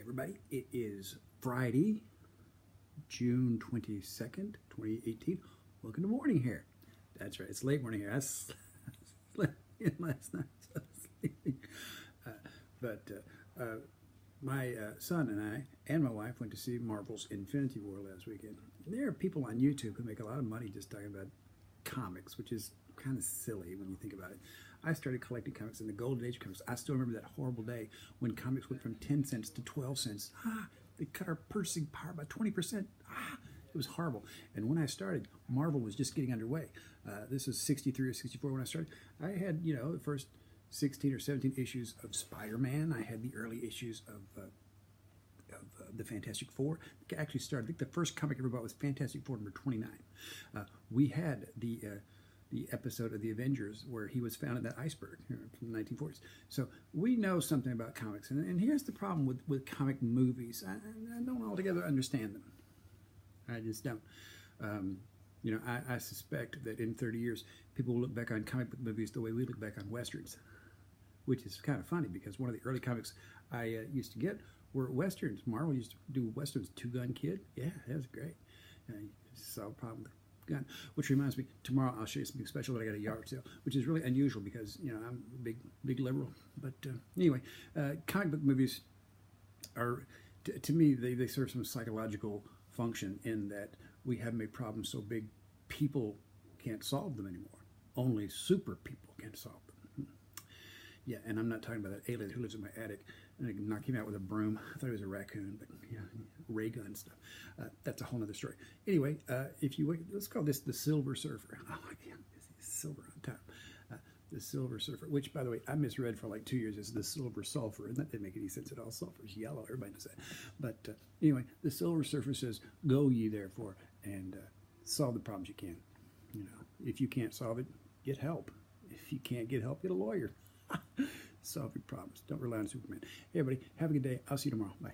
everybody. It is Friday, June 22nd, 2018. Welcome to morning here. That's right, it's late morning here. I slept in last night, so I was sleeping. My son and I and my wife went to see Marvel's Infinity War last weekend. There are people on YouTube who make a lot of money just talking about comics, which is kind of silly when you think about it. I started collecting comics in the golden age of comics. I still remember that horrible day when comics went from 10 cents to 12 cents. They cut our purchasing power by 20%. It was horrible. And when I started, Marvel was just getting underway. This was 63 or 64 when I started. I had, the first 16 or 17 issues of Spider-Man. I had the early issues of the Fantastic Four. I actually started, I think the first comic I ever bought was Fantastic Four number 29. We had the episode of the Avengers where he was found in that iceberg from the 1940s. So we know something about comics. And here's the problem with comic movies. I don't altogether understand them. I just don't. I suspect that in 30 years, people will look back on comic book movies the way we look back on Westerns, which is kind of funny because one of the early comics I used to get were Westerns. Marvel used to do Westerns. Two Gun Kid. Yeah, that was great. Saw a problem with the gun. Which reminds me, tomorrow I'll show you something special that I got at a yard sale, which is really unusual because, I'm a big liberal. But anyway, comic book movies are, to me, they serve some psychological function in that we have made problems so big people can't solve them anymore. Only super people can solve them. Yeah, and I'm not talking about that alien who lives in my attic and I can knock him out with a broom. I thought he was a raccoon, but yeah, ray gun stuff. That's a whole other story. Anyway, let's call this the Silver Surfer. Oh my God, silver on top. The Silver Surfer, which, by the way, I misread for like 2 years as the Silver Sulphur, and that didn't make any sense at all. Sulphur is yellow, everybody knows that. But anyway, the Silver Surfer says, "Go ye therefore and solve the problems you can. If you can't solve it, get help. If you can't get help, get a lawyer. Solve your problems. Don't rely on Superman." Hey, everybody, have a good day. I'll see you tomorrow. Bye.